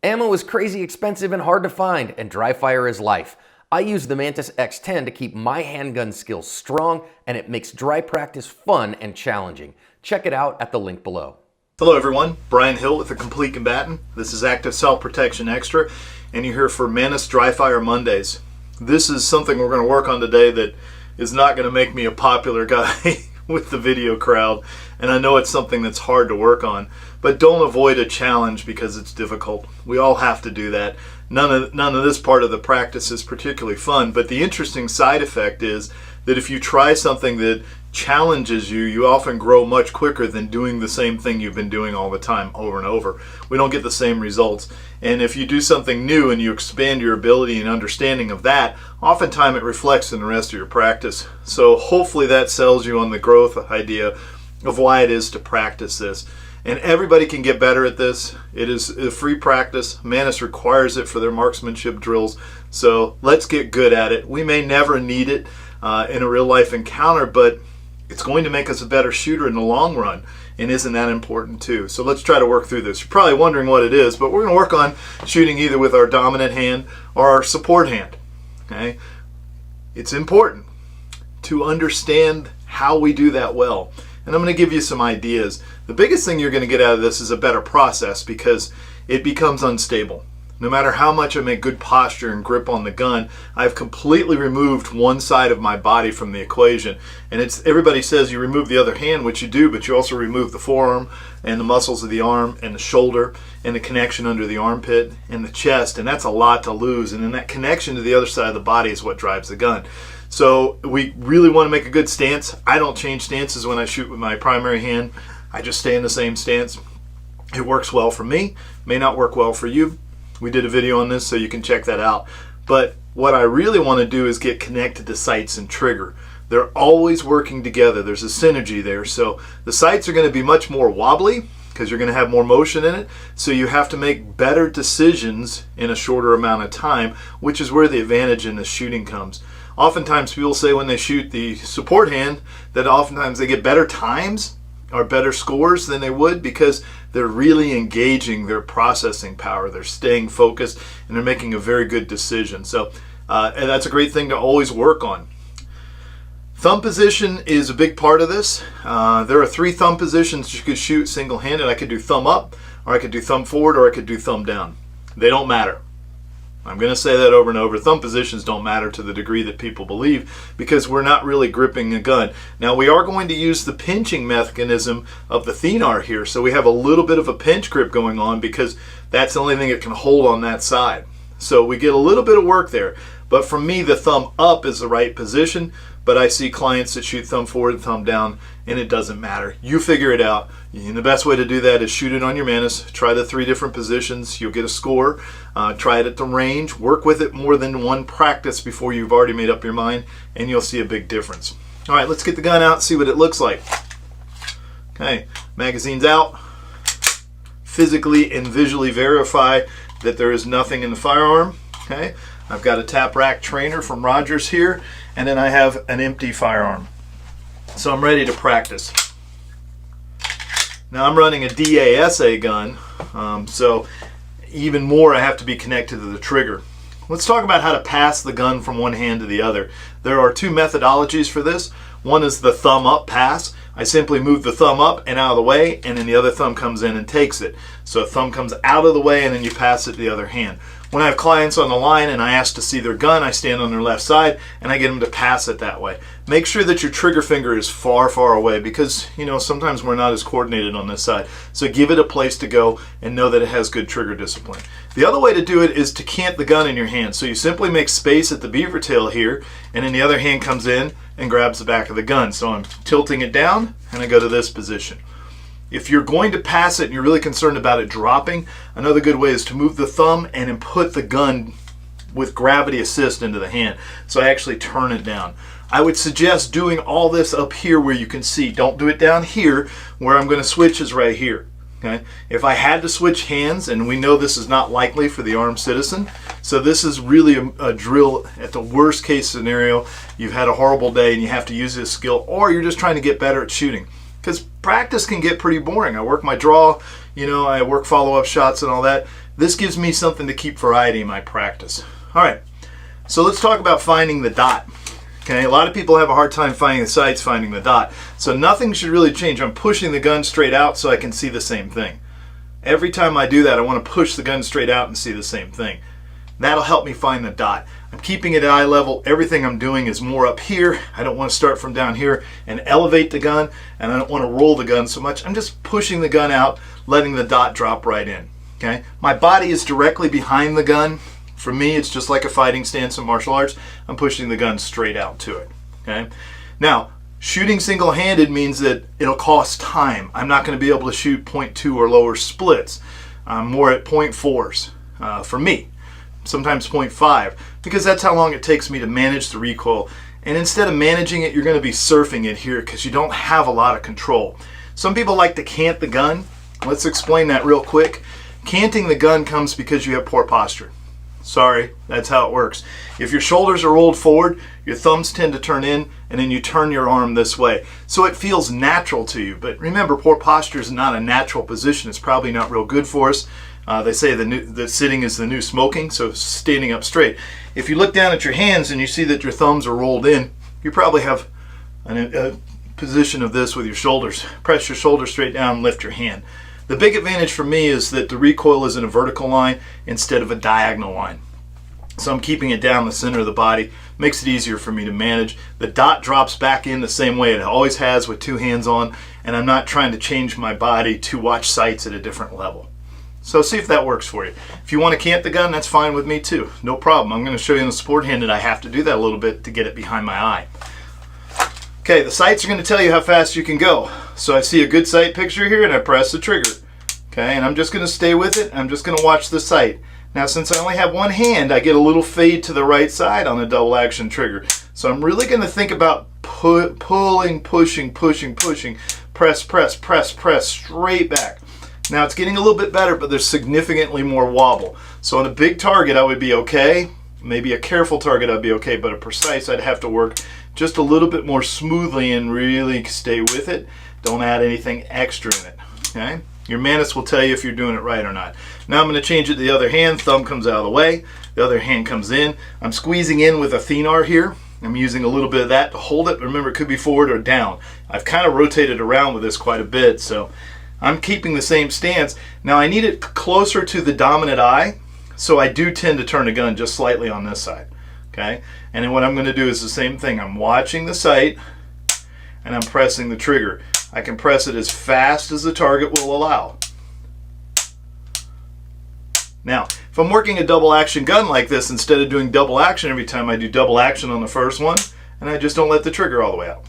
Ammo is crazy expensive and hard to find, and dry fire is life. I use the Mantis X10 to keep my handgun skills strong, and it makes dry practice fun and challenging. Check it out at the link below. Hello everyone, Brian Hill with the Complete Combatant. This is Active Self-Protection Extra, and you're here for Mantis Dry Fire Mondays. This is something we're going to work on today that is not going to make me a popular guy with the video crowd, and I know it's something that's hard to work on, but don't avoid a challenge because it's difficult. We all have to do that. None of this part of the practice is particularly fun, but the interesting side effect is that if you try something that challenges you, you often grow much quicker than doing the same thing you've been doing all the time over and over. We don't get the same results. And if you do something new and you expand your ability and understanding of that, oftentimes it reflects in the rest of your practice. So hopefully that sells you on the growth idea of why it is to practice this. And everybody can get better at this. It is a free practice. Mantis requires it for their marksmanship drills. So let's get good at it. We may never need it in a real life encounter, but it's going to make us a better shooter in the long run, and isn't that important too? So let's try to work through this. You're probably wondering what it is, but we're going to work on shooting either with our dominant hand or our support hand. Okay? It's important to understand how we do that well. And I'm going to give you some ideas. The biggest thing you're going to get out of this is a better process because it becomes unstable. No matter how much I make good posture and grip on the gun, I've completely removed one side of my body from the equation. And everybody says you remove the other hand, which you do, but you also remove the forearm and the muscles of the arm and the shoulder and the connection under the armpit and the chest, and that's a lot to lose. And then that connection to the other side of the body is what drives the gun. So we really want to make a good stance. I don't change stances when I shoot with my primary hand. I just stay in the same stance. It works well for me, may not work well for you. We did a video on this, so you can check that out. But what I really want to do is get connected to sights and trigger. They're always working together. There's a synergy there. So the sights are going to be much more wobbly because you're going to have more motion in it. So you have to make better decisions in a shorter amount of time, which is where the advantage in the shooting comes. Oftentimes people say when they shoot the support hand that oftentimes they get better times or better scores than they would because they're really engaging their processing power. They're staying focused and they're making a very good decision. So and that's a great thing to always work on. Thumb position is a big part of this. There are 3 thumb positions you could shoot single-handed. I could do thumb up, or I could do thumb forward, or I could do thumb down. They don't matter. I'm going to say that over and over. Thumb positions don't matter to the degree that people believe because we're not really gripping a gun. Now we are going to use the pinching mechanism of the thenar here, so we have a little bit of a pinch grip going on because that's the only thing that can hold on that side. So we get a little bit of work there. But for me, the thumb up is the right position, but I see clients that shoot thumb forward and thumb down, and it doesn't matter. You figure it out. And the best way to do that is shoot it on your Mantis. Try the 3 different positions. You'll get a score. Try it at the range. Work with it more than one practice before you've already made up your mind, and you'll see a big difference. All right, let's get the gun out and see what it looks like. Okay, magazine's out. Physically and visually verify that there is nothing in the firearm. Okay, I've got a tap rack trainer from Rogers here, and then I have an empty firearm. So I'm ready to practice. Now I'm running a DASA gun, so even more I have to be connected to the trigger. Let's talk about how to pass the gun from one hand to the other. There are 2 methodologies for this. One is the thumb up pass. I simply move the thumb up and out of the way, and then the other thumb comes in and takes it. So a thumb comes out of the way and then you pass it to the other hand. When I have clients on the line and I ask to see their gun, I stand on their left side and I get them to pass it that way. Make sure that your trigger finger is far, far away because, you know, sometimes we're not as coordinated on this side. So give it a place to go and know that it has good trigger discipline. The other way to do it is to cant the gun in your hand. So you simply make space at the beaver tail here, and then the other hand comes in and grabs the back of the gun. So I'm tilting it down and I go to this position. If you're going to pass it and you're really concerned about it dropping, another good way is to move the thumb and then put the gun with gravity assist into the hand. So I actually turn it down. I would suggest doing all this up here where you can see. Don't do it down here. Where I'm going to switch is right here. Okay? If I had to switch hands, and we know this is not likely for the armed citizen, so this is really a drill at the worst case scenario. You've had a horrible day and you have to use this skill, or you're just trying to get better at shooting. Because practice can get pretty boring. I work my draw, you know, I work follow-up shots and all that. This gives me something to keep variety in my practice. All right, so let's talk about finding the dot. Okay, a lot of people have a hard time finding the sights, finding the dot. So nothing should really change. I'm pushing the gun straight out so I can see the same thing. Every time I do that, I want to push the gun straight out and see the same thing. That'll help me find the dot. I'm keeping it at eye level. Everything I'm doing is more up here. I don't want to start from down here and elevate the gun, and I don't want to roll the gun so much. I'm just pushing the gun out, letting the dot drop right in. Okay? My body is directly behind the gun. For me, it's just like a fighting stance in martial arts. I'm pushing the gun straight out to it. Okay? Now, shooting single-handed means that it'll cost time. I'm not going to be able to shoot .2 or lower splits. I'm more at .4s for me. Sometimes .5, because that's how long it takes me to manage the recoil. And instead of managing it, you're going to be surfing it here because you don't have a lot of control. Some people like to cant the gun. Let's explain that real quick. Canting the gun comes because you have poor posture. Sorry, that's how it works. If your shoulders are rolled forward, your thumbs tend to turn in, and then you turn your arm this way. So it feels natural to you. But remember, poor posture is not a natural position. It's probably not real good for us. They say the sitting is the new smoking, so standing up straight. If you look down at your hands and you see that your thumbs are rolled in, you probably have a position of this with your shoulders. Press your shoulders straight down and lift your hand. The big advantage for me is that the recoil is in a vertical line instead of a diagonal line. So I'm keeping it down the center of the body. Makes it easier for me to manage. The dot drops back in the same way it always has with two hands on, and I'm not trying to change my body to watch sights at a different level. So see if that works for you. If you want to cant the gun, that's fine with me too. No problem. I'm going to show you in the sport hand that I have to do that a little bit to get it behind my eye. Okay, the sights are going to tell you how fast you can go. So I see a good sight picture here and I press the trigger. Okay, and I'm just going to stay with it. I'm just going to watch the sight. Now since I only have one hand, I get a little fade to the right side on the double action trigger. So I'm really going to think about pulling, pushing, press, straight back. Now it's getting a little bit better, but there's significantly more wobble. So on a big target, I would be okay. Maybe a careful target, I'd be okay, but a precise, I'd have to work just a little bit more smoothly and really stay with it. Don't add anything extra in it, okay? Your Mantis will tell you if you're doing it right or not. Now I'm going to change it to the other hand. Thumb comes out of the way. The other hand comes in. I'm squeezing in with a thenar here. I'm using a little bit of that to hold it. Remember, it could be forward or down. I've kind of rotated around with this quite a bit, so I'm keeping the same stance. Now I need it closer to the dominant eye, so I do tend to turn the gun just slightly on this side. Okay? And then what I'm going to do is the same thing. I'm watching the sight and I'm pressing the trigger. I can press it as fast as the target will allow. Now, if I'm working a double action gun like this, instead of doing double action every time, I do double action on the first one and I just don't let the trigger all the way out.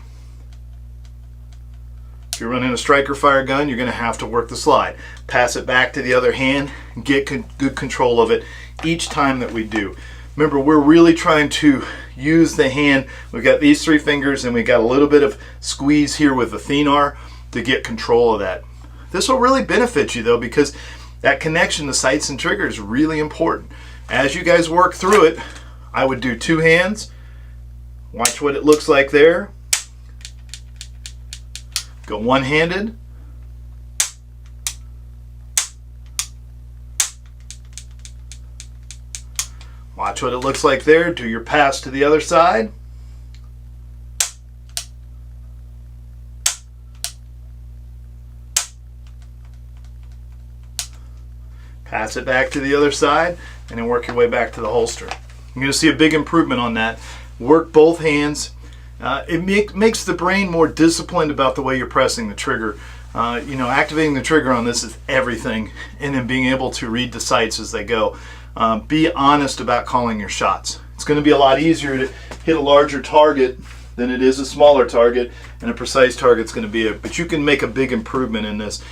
If you're running a striker fire gun, you're going to have to work the slide. Pass it back to the other hand, get good control of it each time that we do. Remember, we're really trying to use the hand. We've got these three fingers and we've got a little bit of squeeze here with the thenar to get control of that. This will really benefit you though, because that connection to sights and triggers is really important. As you guys work through it, I would do two hands. Watch what it looks like there. Go one-handed. Watch what it looks like there. Do your pass to the other side. Pass it back to the other side and then work your way back to the holster. You're going to see a big improvement on that. Work both hands. It makes the brain more disciplined about the way you're pressing the trigger. Activating the trigger on this is everything, and then being able to read the sights as they go. Be honest about calling your shots. It's going to be a lot easier to hit a larger target than it is a smaller target, and a precise target's going to be but you can make a big improvement in this.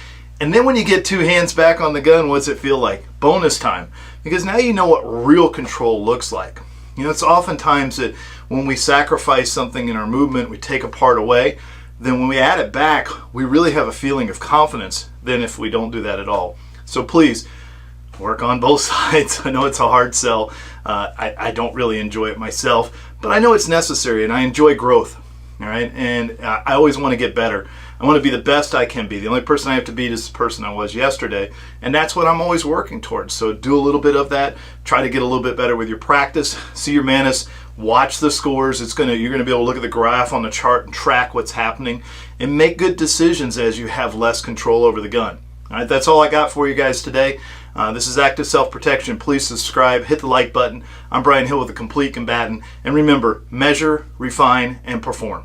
And then when you get two hands back on the gun, what's it feel like? Bonus time. Because now you know what real control looks like. It's oftentimes that when we sacrifice something in our movement, we take a part away, then when we add it back, we really have a feeling of confidence than if we don't do that at all. So please, work on both sides. I know it's a hard sell. I don't really enjoy it myself, but I know it's necessary and I enjoy growth. All right, and I always want to get better. I want to be the best I can be. The only person I have to beat is the person I was yesterday. And that's what I'm always working towards. So do a little bit of that. Try to get a little bit better with your practice. See your Mantis. Watch the scores. You're going to be able to look at the graph on the chart and track what's happening and make good decisions as you have less control over the gun. All right, that's all I got for you guys today. This is Active Self-Protection. Please subscribe, hit the like button. I'm Brian Hill with the Complete Combatant. And remember, measure, refine, and perform.